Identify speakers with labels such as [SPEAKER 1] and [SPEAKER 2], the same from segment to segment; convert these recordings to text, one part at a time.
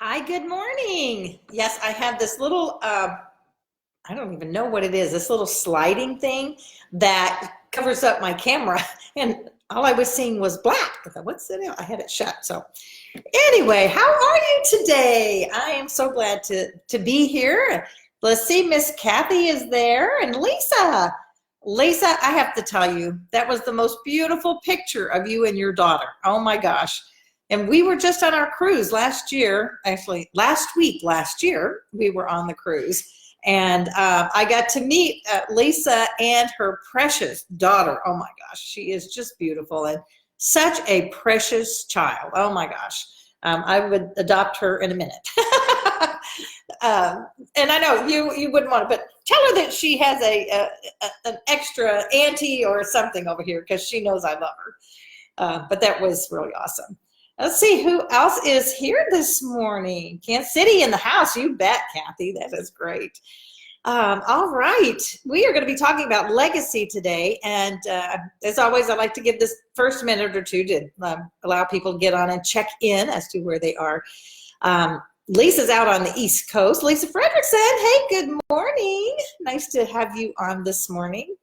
[SPEAKER 1] Hi, good morning. Yes, I have this little, I don't even know what it is, this little sliding thing that covers up my camera. And all I was seeing was black. I thought, what's that? I had it shut. So anyway, how are you today? I am so glad to be here. Let's see, Miss Kathy is there and Lisa. Lisa, I have to tell you, that was the most beautiful picture of you and your daughter. Oh my gosh. And we were just on our cruise last year, actually last year, we were on the cruise. And I got to meet Lisa and her precious daughter. Oh my gosh, she is just beautiful and such a precious child. Oh my gosh, I would adopt her in a minute. And I know you wouldn't want to, but tell her that she has an extra auntie or something over here because she knows I love her. But that was really awesome. Let's see who else is here this morning. Kansas City in the house. You bet, Kathy. That is great. All right. We are going to be talking about legacy today. And as always, I'd like to give this first minute or two to allow people to get on and check in as to where they are. Lisa's out on the East Coast. Lisa Fredrickson, hey, good morning. Nice to have you on this morning.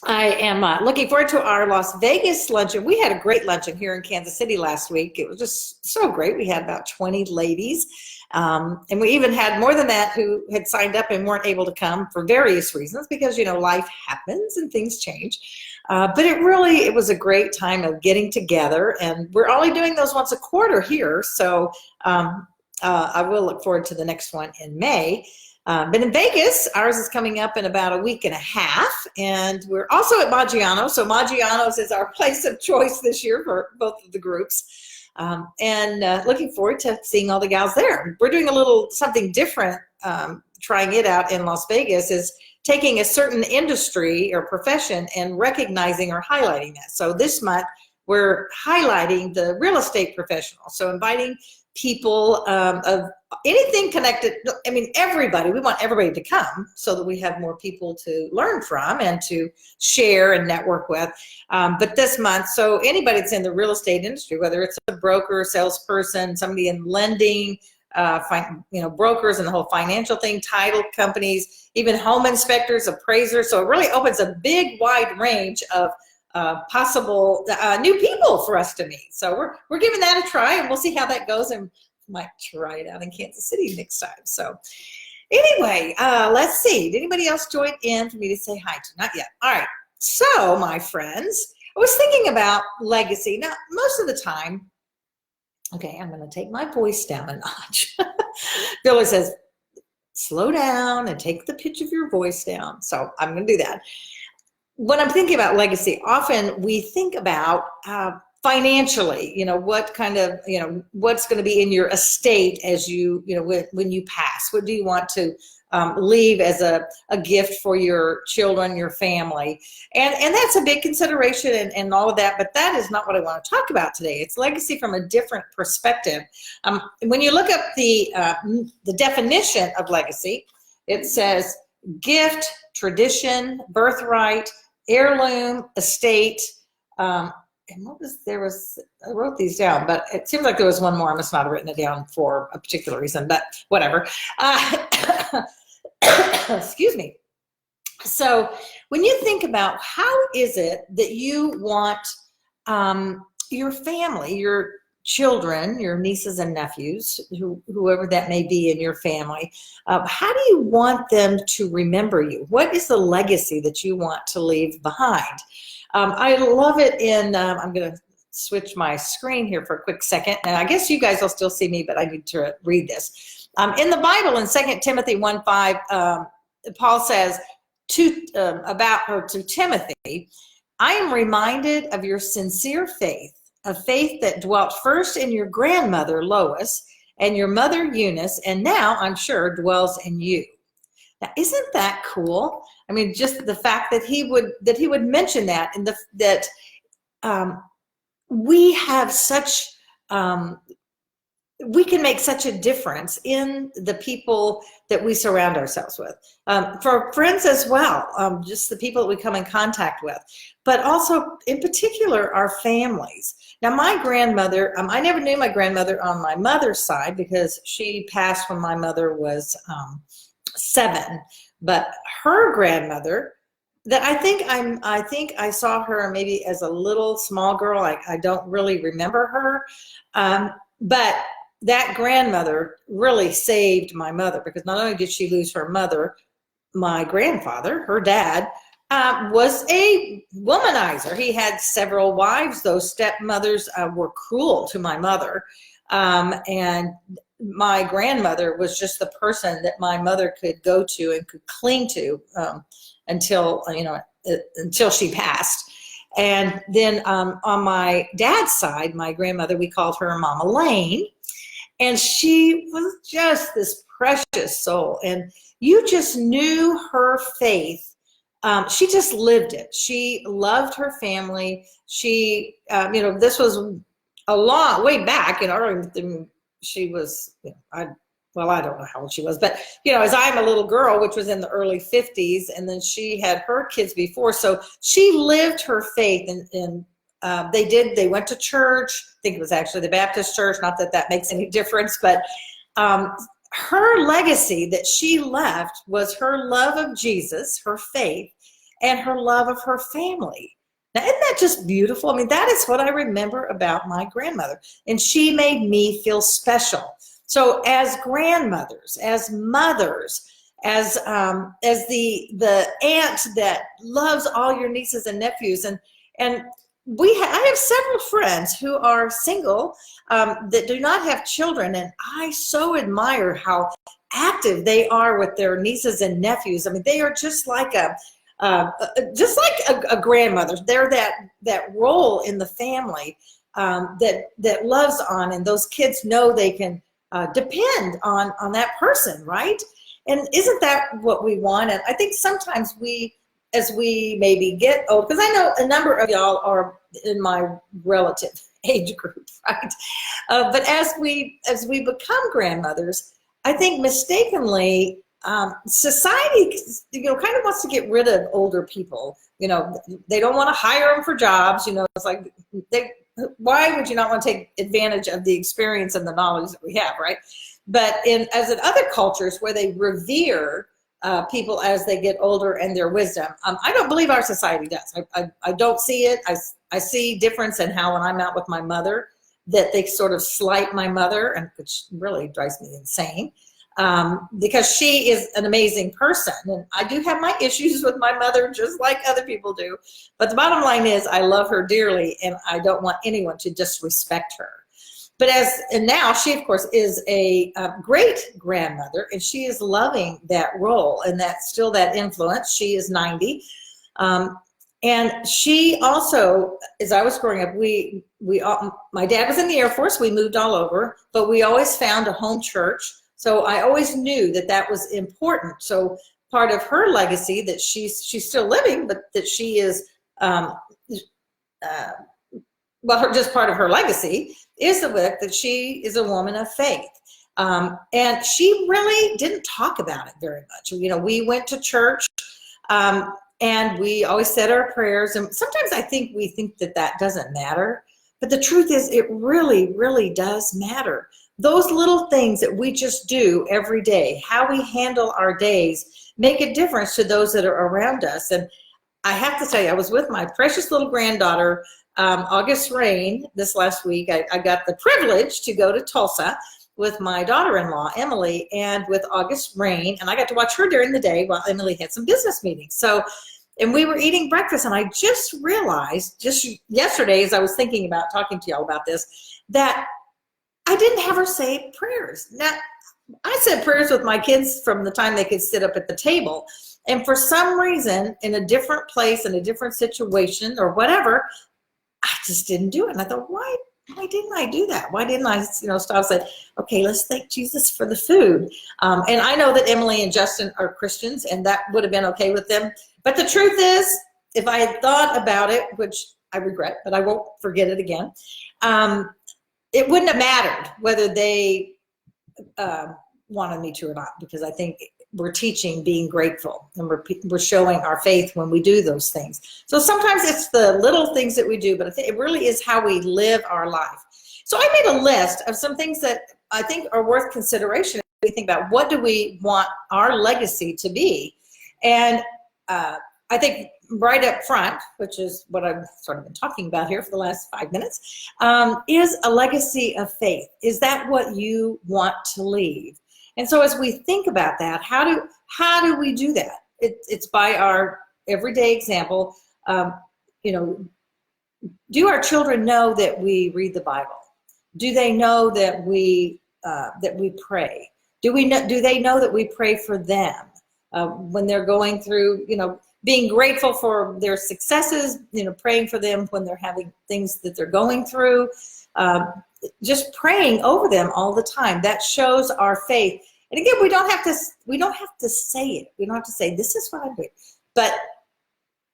[SPEAKER 1] I am looking forward to our Las Vegas luncheon. We had a great luncheon here in Kansas City last week. It was just so great. We had about 20 ladies. And we even had more than that who had signed up and weren't able to come for various reasons because, you know, life happens and things change. But it was a great time of getting together. And we're only doing those once a quarter here. So I will look forward to the next one in May. But in Vegas, ours is coming up in about a week and a half, and we're also at Maggiano's. So Maggiano's is our place of choice this year for both of the groups, and looking forward to seeing all the gals there. We're doing a little something different, trying it out in Las Vegas, is taking a certain industry or profession and recognizing or highlighting that. So this month, we're highlighting the real estate professional. So inviting people of anything connected, I mean, everybody, we want everybody to come so that we have more people to learn from and to share and network with. But this month, so anybody that's in the real estate industry, whether it's a broker, salesperson, somebody in lending, brokers and the whole financial thing, title companies, even home inspectors, appraisers. So it really opens a big, wide range of possible new people for us to meet. So we're giving that a try, and we'll see how that goes, and might try it out in Kansas City next time. So anyway, let's see. Did anybody else join in for me to say hi to? Not yet. All right. So my friends, I was thinking about legacy. Now, most of the time, okay, I'm going to take my voice down a notch. Billy says, slow down and take the pitch of your voice down. So I'm going to do that. When I'm thinking about legacy, often we think about financially, what kind of, what's going to be in your estate as when you pass. What do you want to leave as a gift for your children, your family? And that's a big consideration and all of that, but that is not what I want to talk about today. It's legacy from a different perspective. When you look up the definition of legacy, it says gift, tradition, birthright, heirloom, estate, and I wrote these down, but it seems like there was one more. I must not have written it down for a particular reason, but whatever. Excuse me. So when you think about how is it that you want your family, your children, your nieces and nephews, whoever that may be in your family, how do you want them to remember you? What is the legacy that you want to leave behind? I love it in, I'm going to switch my screen here for a quick second, and I guess you guys will still see me, but I need to read this. In the Bible, in 2 Timothy 1:5, Paul says to Timothy, I am reminded of your sincere faith, a faith that dwelt first in your grandmother Lois and your mother Eunice, and now I'm sure dwells in you. Now, isn't that cool? I mean, just the fact that he would mention that, and that we have such we can make such a difference in the people that we surround ourselves with, for friends as well, just the people that we come in contact with, but also in particular our families. Now, my grandmother, I never knew my grandmother on my mother's side because she passed when my mother was 7. But her grandmother, that I think I saw her maybe as a little small girl. I don't really remember her, but that grandmother really saved my mother, because not only did she lose her mother, my grandfather, her dad, was a womanizer. He had several wives. Those stepmothers were cruel to my mother. And my grandmother was just the person that my mother could go to and could cling to until she passed. And then on my dad's side, my grandmother, we called her Mama Lane. And she was just this precious soul. And you just knew her faith. She just lived it. She loved her family. She, this was a long way back. She was, I don't know how old she was, but, as I'm a little girl, which was in the early 50s, and then she had her kids before. So she lived her faith, and they went to church. I think it was actually the Baptist church. Not that that makes any difference, but her legacy that she left was her love of Jesus, her faith, and her love of her family. Now, isn't that just beautiful? I mean, that is what I remember about my grandmother. And she made me feel special. So as grandmothers, as mothers, as the aunt that loves all your nieces and nephews, and I have several friends who are single that do not have children, and I so admire how active they are with their nieces and nephews. I mean, they are just like a grandmother. They're that role in the family that loves on, and those kids know they can depend on that person, right? And isn't that what we want? And I think sometimes as we maybe get old, because I know a number of y'all are in my relative age group, right? But as we become grandmothers, I think mistakenly society, kind of wants to get rid of older people. They don't want to hire them for jobs. It's like why would you not want to take advantage of the experience and the knowledge that we have, right? But as in other cultures where they revere people as they get older and their wisdom, I don't believe our society does. I don't see it. I see difference in how when I'm out with my mother that they sort of slight my mother, and which really drives me insane. Because she is an amazing person, and I do have my issues with my mother just like other people do, but the bottom line is I love her dearly, and I don't want anyone to disrespect her. But now she of course is a great grandmother, and she is loving that role, and that's still that influence. She is 90, and she also, as I was growing up, my dad was in the Air Force. We moved all over, but we always found a home church. So I always knew that was important. So part of her legacy that she's still living, but that she is, just part of her legacy is the fact that she is a woman of faith. And she really didn't talk about it very much. We went to church and we always said our prayers. And sometimes I think we think that doesn't matter. But the truth is it really, really does matter. Those little things that we just do every day, how we handle our days, make a difference to those that are around us. And I have to tell you, I was with my precious little granddaughter, August Rain, this last week. I got the privilege to go to Tulsa with my daughter-in-law, Emily, and with August Rain, and I got to watch her during the day while Emily had some business meetings. And we were eating breakfast, and I just realized, just yesterday as I was thinking about talking to y'all about this, that I didn't have her say prayers. Now, I said prayers with my kids from the time they could sit up at the table. And for some reason, in a different place, in a different situation or whatever, I just didn't do it. And I thought, why didn't I do that? Why didn't I, stop and say, okay, let's thank Jesus for the food. And I know that Emily and Justin are Christians, and that would have been okay with them. But the truth is, if I had thought about it, which I regret, but I won't forget it again, it wouldn't have mattered whether they wanted me to or not, because I think we're teaching being grateful, and we're showing our faith when we do those things. So sometimes it's the little things that we do, but I think it really is how we live our life. So I made a list of some things that I think are worth consideration if we think about what do we want our legacy to be. And I think right up front, which is what I've sort of been talking about here for the last 5 minutes, is a legacy of faith. Is that what you want to leave? And so as we think about that, how do we do that? It's by our everyday example. You know, do our children know that we read the Bible? Do they know that we pray? Do they know that we pray for them when they're going through, you know, being grateful for their successes, you know, praying for them when they're having things that they're going through, just praying over them all the time. That shows our faith. And again, we don't have to say it. We don't have to say, this is what I'm doing. But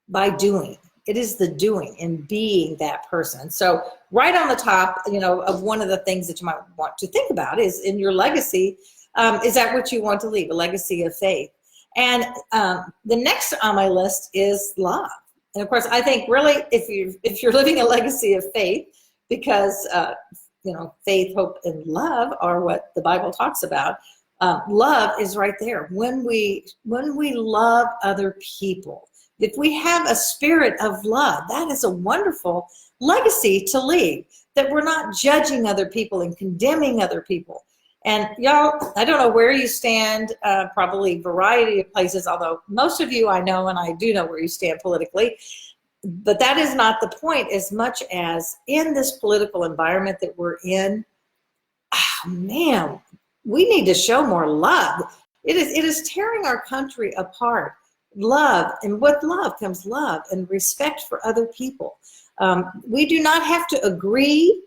[SPEAKER 1] by doing, it is the doing and being that person. So right on the top, you know, of one of the things that you might want to think about is in your legacy, is that what you want to leave, a legacy of faith? And the next on my list is love. And of course, I think really if you're living a legacy of faith, because you know, faith, hope, and love are what the Bible talks about. Love is right there. When we love other people, if we have a spirit of love, that is a wonderful legacy to leave. That we're not judging other people and condemning other people. And y'all, I don't know where you stand, probably a variety of places, although most of you I know, and I do know where you stand politically, but that is not the point as much as in this political environment that we're in, oh man, we need to show more love. It is tearing our country apart. Love, and with love comes love and respect for other people. We do not have to agree.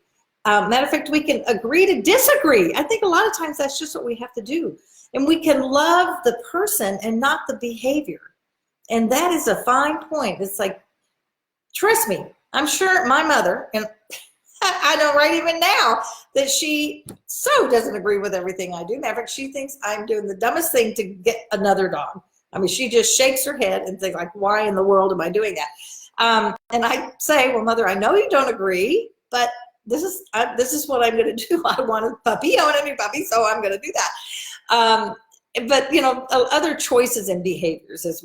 [SPEAKER 1] Matter of fact, we can agree to disagree. I think a lot of times that's just what we have to do. And we can love the person and not the behavior. And that is a fine point. It's like, trust me, I'm sure my mother, and I know right even now that she so doesn't agree with everything I do. Matter of fact, she thinks I'm doing the dumbest thing to get another dog. I mean, she just shakes her head and thinks like, why in the world am I doing that? And I say, well, Mother, I know you don't agree, but this is what I'm going to do. I want a puppy. I want a new puppy, so I'm going to do that. But, you know, other choices and behaviors as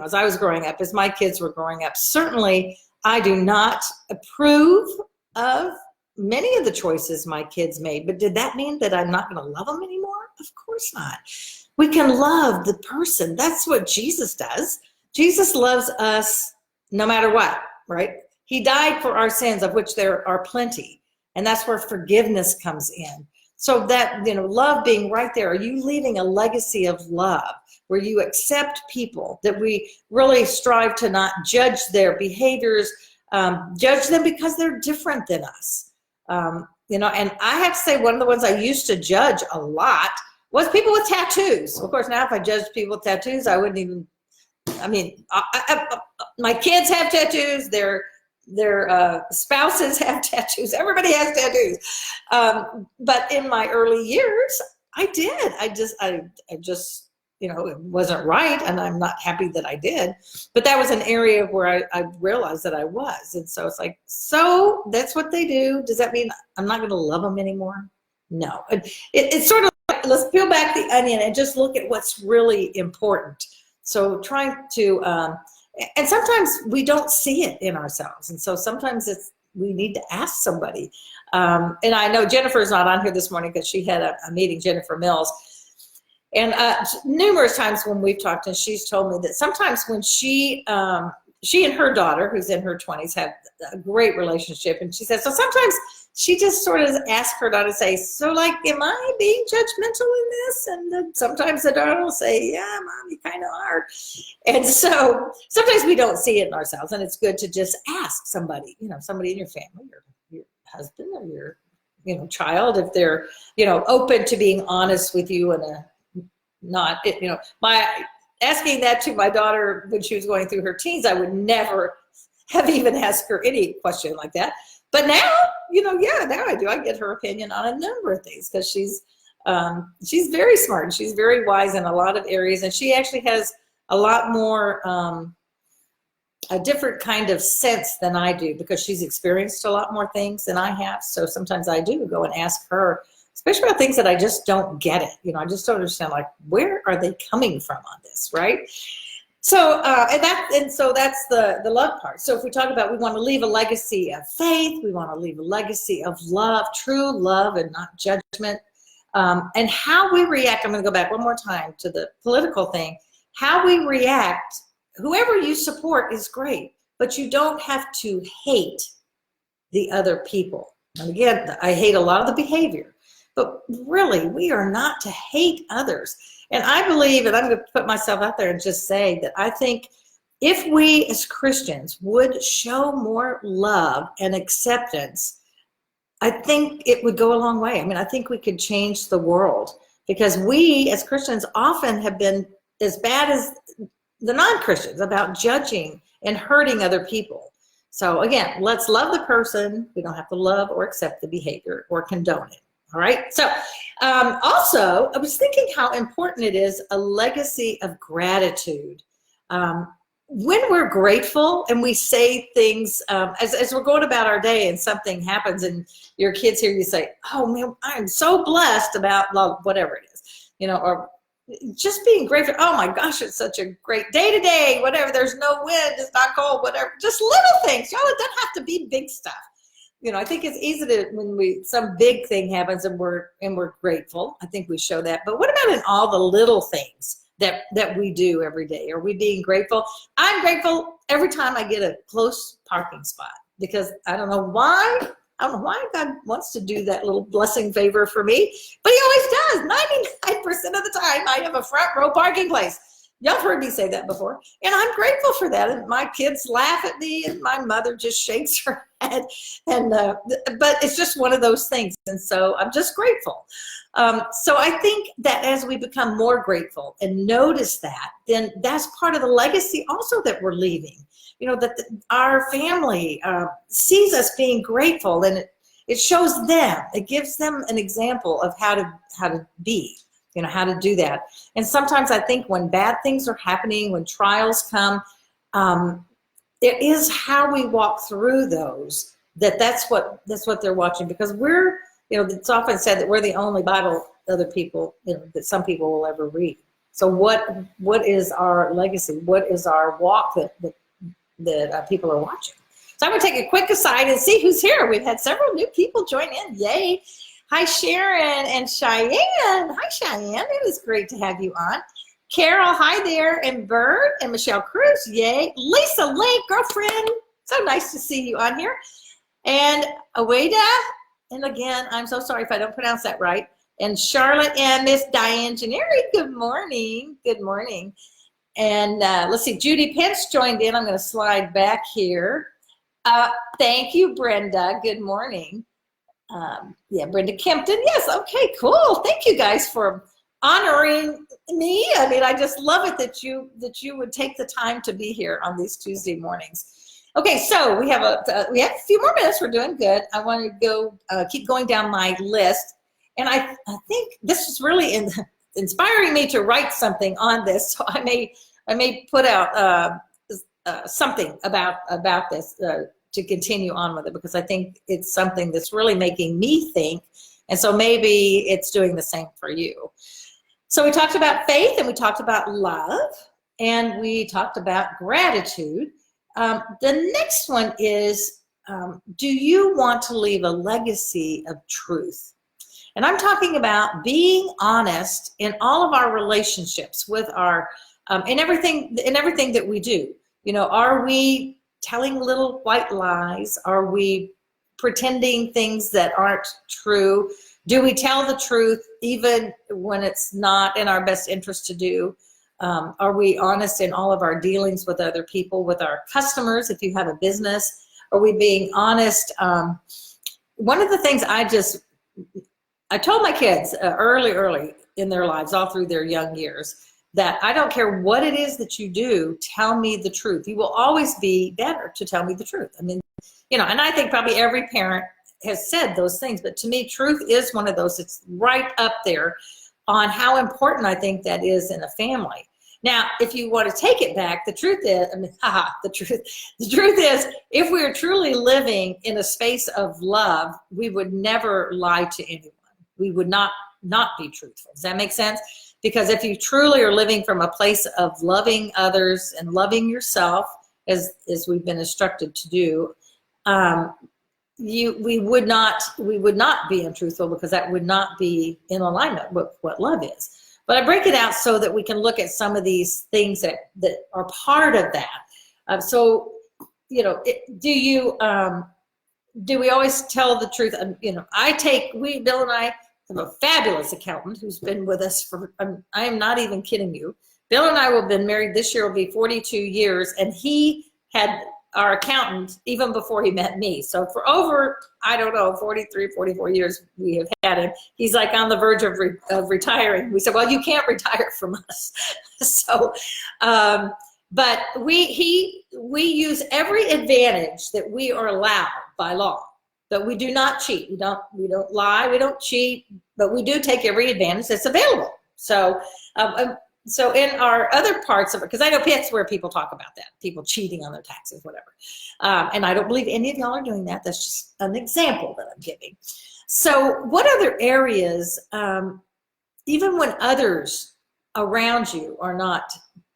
[SPEAKER 1] as I was growing up, as my kids were growing up, certainly I do not approve of many of the choices my kids made. But did that mean that I'm not going to love them anymore? Of course not. We can love the person. That's what Jesus does. Jesus loves us no matter what, right? He died for our sins, of which there are plenty. And that's where forgiveness comes in. So that, you know, love being right there. Are you leaving a legacy of love where you accept people, that we really strive to not judge their behaviors, judge them because they're different than us? You know, and I have to say one of the ones I used to judge a lot was people with tattoos. Of course, now if I judged people with tattoos, I wouldn't even, I mean, my kids have tattoos, their spouses have tattoos, everybody has tattoos. But in my early years, I did. I just, you know, it wasn't right, and I'm not happy that I did. But that was an area where I realized that I was. And so it's like, so that's what they do. Does that mean I'm not going to love them anymore? No. It's sort of like, let's peel back the onion and just look at what's really important. So trying to, and sometimes we don't see it in ourselves. And so sometimes we need to ask somebody. And I know Jennifer's not on here this morning because she had a meeting, Jennifer Mills. And numerous times when we've talked, and she's told me that sometimes when she and her daughter, who's in her 20s, have a great relationship. And she says, so sometimes she just sort of asks her daughter to say, so like, am I being judgmental in this? And then sometimes the daughter will say, yeah, Mom, you kind of are. And so sometimes we don't see it in ourselves, and it's good to just ask somebody, you know, somebody in your family, or your husband, or your, you know, child, if they're, you know, open to being honest with you and not, you know, asking that to my daughter when she was going through her teens, I would never have even asked her any question like that. But now, you know, yeah, now I do. I get her opinion on a number of things because she's She's very smart and she's very wise in a lot of areas, and she actually has a lot more a different kind of sense than I do, because she's experienced a lot more things than I have. So sometimes I do go and ask her, especially about things that I just don't get it. I just don't understand, like, where are they coming from on this, right? So, so that's the love part. So if we talk about, we want to leave a legacy of faith, we want to leave a legacy of love, true love and not judgment. And how we react, I'm going to go back one more time to the political thing. How we react, whoever you support is great, but you don't have to hate the other people. And again, I hate a lot of the behavior, but really, we are not to hate others. And I believe, and I'm going to put myself out there and just say that I think if we as Christians would show more love and acceptance, I think it would go a long way. I mean, I think we could change the world, because we as Christians often have been as bad as the non-Christians about judging and hurting other people. So again, let's love the person. We don't have to love or accept the behavior or condone it. All right. So also, I was thinking how important it is, a legacy of gratitude. When we're grateful and we say things, as we're going about our day and something happens and your kids hear you say, oh man, I'm so blessed about love, whatever it is, or just being grateful. Oh my gosh, it's such a great day today, whatever. There's no wind, it's not cold, whatever. Just little things, y'all. It doesn't have to be big stuff. I think it's easy to, when some big thing happens and we're grateful, I think we show that. But what about in all the little things that we do every day? Are we being grateful? I'm grateful every time I get a close parking spot, because I don't know why God wants to do that little blessing favor for me, but he always does. 99% of the time I have a front row parking place. Y'all have heard me say that before, and I'm grateful for that. And my kids laugh at me, and my mother just shakes her head. And but it's just one of those things, and so I'm just grateful. So I think that as we become more grateful and notice that, then that's part of the legacy also that we're leaving. That our family sees us being grateful, and it shows them. It gives them an example of how to be. How to do that. And sometimes I think when bad things are happening, when trials come, it is how we walk through those, that's what they're watching, because we're, it's often said that we're the only Bible other people, that some people will ever read. So what is our legacy? What is our walk that people are watching? So I'm going to take a quick aside and see who's here. We've had several new people join in. Yay. Hi, Sharon and Cheyenne. Hi, Cheyenne. It is great to have you on. Carol, hi there. And Bird and Michelle Cruz. Yay. Lisa Lake, girlfriend. So nice to see you on here. And Aweda. And again, I'm so sorry if I don't pronounce that right. And Charlotte and Miss Diane Gennari. Good morning. Good morning. And let's see, Judy Pence joined in. I'm going to slide back here. Thank you, Brenda. Good morning. Yeah, Brenda Kempton. Yes, okay, cool. Thank you guys for honoring me. I mean, I just love it that you would take the time to be here on these Tuesday mornings. Okay, so we have a few more minutes. We're doing good. I want to go keep going down my list, and I think this is really inspiring me to write something on this. So I may put out something about this. To continue on with it, because I think it's something that's really making me think, and so maybe it's doing the same for you. So we talked about faith, and we talked about love, and we talked about gratitude. The next one is, do you want to leave a legacy of truth? And I'm talking about being honest in all of our relationships with our, in everything that we do. Are we telling little white lies? Are we pretending things that aren't true? Do we tell the truth even when it's not in our best interest to do? Are we honest in all of our dealings with other people, with our customers, if you have a business? Are we being honest? One of the things I told my kids early in their lives, all through their young years, that I don't care what it is that you do, tell me the truth. You will always be better to tell me the truth. I mean, and I think probably every parent has said those things, but to me, truth is one of those. It's right up there on how important I think that is in a family. Now, if you want to take it back, the truth is, the truth is, if we are truly living in a space of love, we would never lie to anyone. We would not be truthful. Does that make sense? Because if you truly are living from a place of loving others and loving yourself, as we've been instructed to do, we would not be untruthful, because that would not be in alignment with what love is. But I break it out so that we can look at some of these things that are part of that. So, you know, do we always tell the truth? You know, Bill and I have a fabulous accountant who's been with us for, I am not even kidding you. Bill and I have been married, this year will be 42 years, and he had our accountant even before he met me. So for over, I don't know, 43, 44 years we have had him. He's like on the verge of retiring. We said, well, you can't retire from us. So, but we use every advantage that we are allowed by law. But we do not cheat. We don't lie. We don't cheat. But we do take every advantage that's available. So, so in our other parts of it, because I know that's where people talk about that, people cheating on their taxes, whatever. And I don't believe any of y'all are doing that. That's just an example that I'm giving. So what other areas, even when others around you are not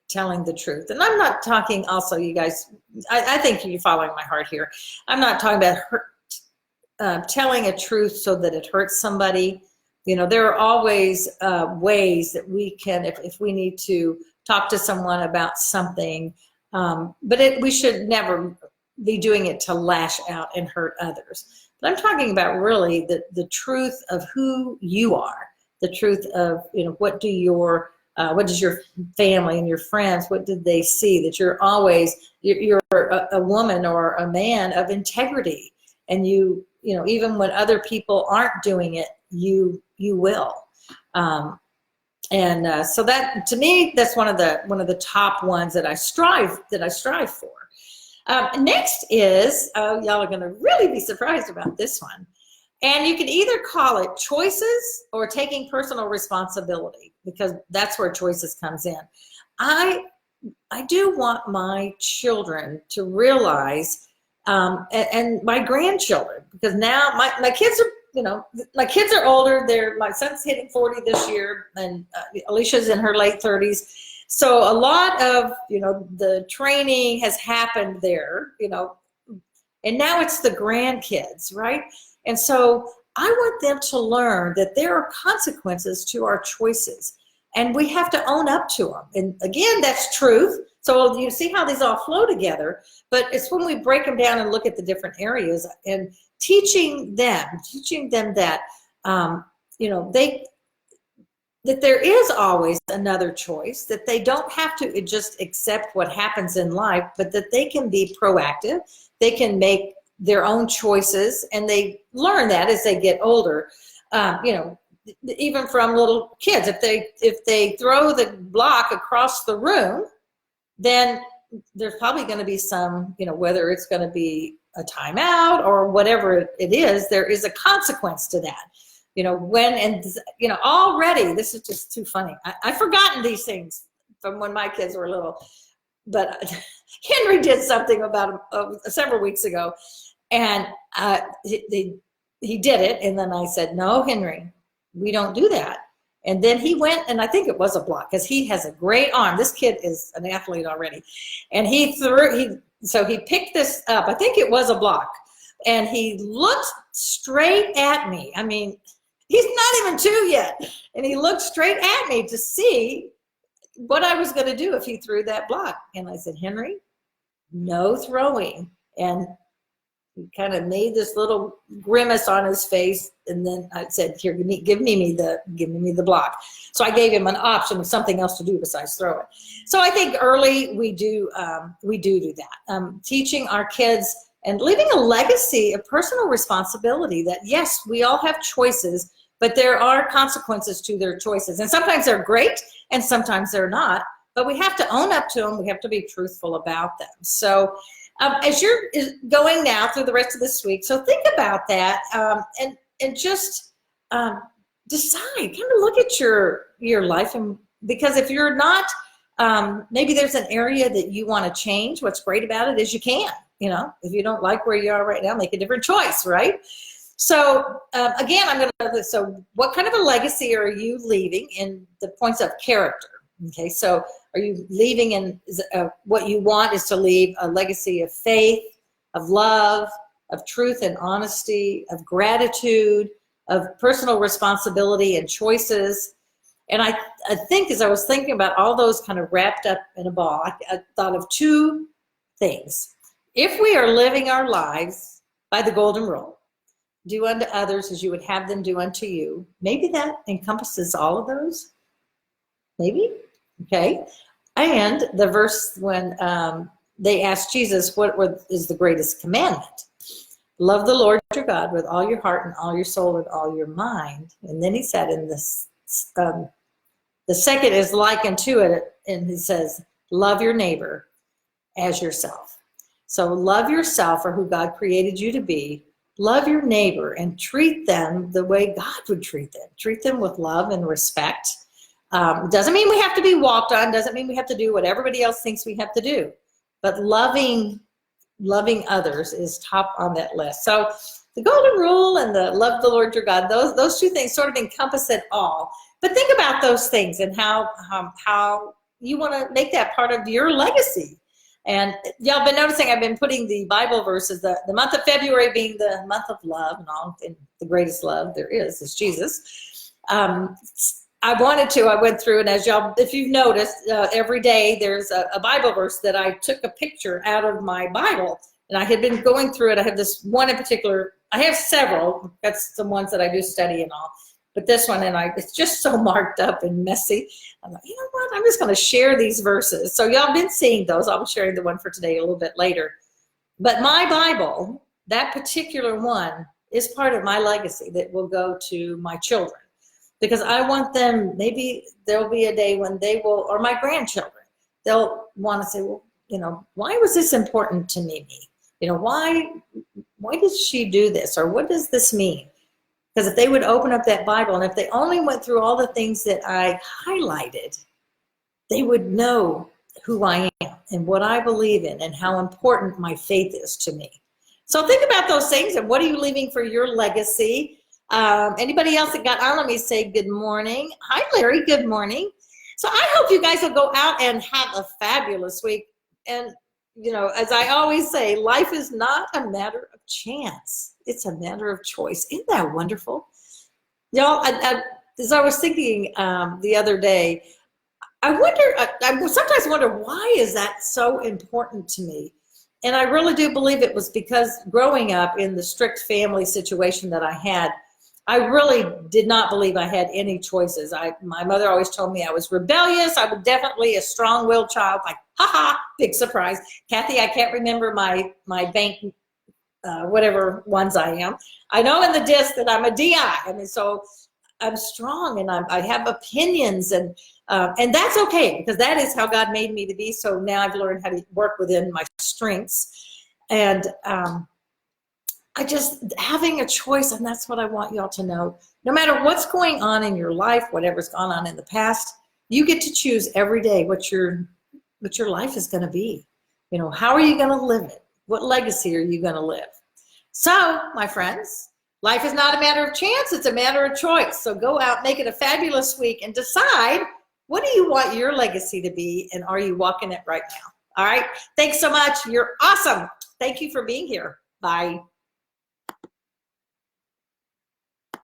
[SPEAKER 1] telling the truth, and I'm not talking also, you guys, I think you're following my heart here. I'm not talking about telling a truth so that it hurts somebody. You know, there are always ways that we can, if we need to talk to someone about something, but we should never be doing it to lash out and hurt others. But I'm talking about really the truth of who you are, the truth of, you know, what does your family and your friends, what did they see? That you're always, you're a woman or a man of integrity, and you know, even when other people aren't doing it, you will. So that, to me, that's one of the top ones that I strive for. Next is, y'all are going to really be surprised about this one. And you can either call it choices or taking personal responsibility, because that's where choices comes in. I do want my children to realize, and my grandchildren, because now my kids are, you know, my kids are older. My son's hitting 40 this year, and Alicia's in her late 30s. So a lot of, you know, the training has happened there, you know, and now it's the grandkids, right? And so I want them to learn that there are consequences to our choices, and we have to own up to them. And again, that's truth. So you see how these all flow together, but it's when we break them down and look at the different areas and teaching them that, you know, that there is always another choice, that they don't have to just accept what happens in life, but that they can be proactive, they can make their own choices, and they learn that as they get older. You know, even from little kids, if they throw the block across the room, then there's probably going to be some, you know, whether it's going to be a timeout or whatever it is, there is a consequence to that. You know, you know, already, this is just too funny. I've forgotten these things from when my kids were little, but Henry did something about several weeks ago, and he did it, and then I said, no, Henry, we don't do that. And then he went, and I think it was a block, because he has a great arm. This kid is an athlete already. And so he picked this up. I think it was a block. And he looked straight at me. I mean, he's not even 2 yet. And he looked straight at me to see what I was going to do if he threw that block. And I said, Henry, no throwing. And he kind of made this little grimace on his face, and then I said, "Here, give me the block." So I gave him an option of something else to do besides throw it. So I think early we do that, teaching our kids and leaving a legacy of personal responsibility. That yes, we all have choices, but there are consequences to their choices, and sometimes they're great, and sometimes they're not. But we have to own up to them. We have to be truthful about them. So. As you're going now through the rest of this week, so think about that, and just decide, kind of look at your life, and because if you're not, maybe there's an area that you want to change. What's great about it is you can, if you don't like where you are right now, make a different choice, right? So again, so what kind of a legacy are you leaving in the points of character? Okay, so are you leaving in what you want is to leave a legacy of faith, of love, of truth and honesty, of gratitude, of personal responsibility and choices. And I think as I was thinking about all those kind of wrapped up in a ball, I thought of two things. If we are living our lives by the golden rule, do unto others as you would have them do unto you, maybe that encompasses all of those. Maybe, okay. And the verse when they asked Jesus, what is the greatest commandment? Love the Lord your God with all your heart and all your soul and all your mind. And then he said in this, the second is likened to it, and he says, love your neighbor as yourself. So love yourself for who God created you to be. Love your neighbor and treat them the way God would treat them. Treat them with love and respect. Doesn't mean we have to be walked on. Doesn't mean we have to do what everybody else thinks we have to do. But loving others is top on that list. So the golden rule and the love the Lord your God, those two things sort of encompass it all. But think about those things and how you want to make that part of your legacy. And y'all been noticing I've been putting the Bible verses, the month of February being the month of love and all, and the greatest love there is Jesus. I went through, and as y'all, if you've noticed, every day there's a Bible verse that I took a picture out of my Bible, and I had been going through it. I have this one in particular. I have several. That's the ones that I do study and all. But this one, it's just so marked up and messy. I'm like, you know what? I'm just going to share these verses. So y'all been seeing those. I'll be sharing the one for today a little bit later. But my Bible, that particular one, is part of my legacy that will go to my children. Because I want them, maybe there'll be a day when they will, or my grandchildren, they'll want to say, well, why was this important to Mimi? Why did she do this? Or what does this mean? Because if they would open up that Bible, and if they only went through all the things that I highlighted, they would know who I am and what I believe in and how important my faith is to me. So think about those things, and what are you leaving for your legacy? Anybody else that got on, let me say good morning. Hi, Larry, good morning. So I hope you guys will go out and have a fabulous week. And, as I always say, life is not a matter of chance. It's a matter of choice. Isn't that wonderful? Y'all, as I was thinking the other day, I sometimes wonder, why is that so important to me? And I really do believe it was because growing up in the strict family situation that I had, I really did not believe I had any choices. My mother always told me I was rebellious. I was definitely a strong-willed child. Like, haha, big surprise. Kathy, I can't remember my bank, whatever ones I am. I know in the disc that I'm a DI. I mean, so I'm strong, and I have opinions, and that's okay, because that is how God made me to be. So now I've learned how to work within my strengths. And having a choice, and that's what I want y'all to know. No matter what's going on in your life, whatever's gone on in the past, you get to choose every day what your life is going to be. How are you going to live it? What legacy are you going to live? So, my friends, life is not a matter of chance, it's a matter of choice. So go out, make it a fabulous week, and decide, what do you want your legacy to be, and are you walking it right now? All right, thanks so much. You're awesome. Thank you for being here. Bye.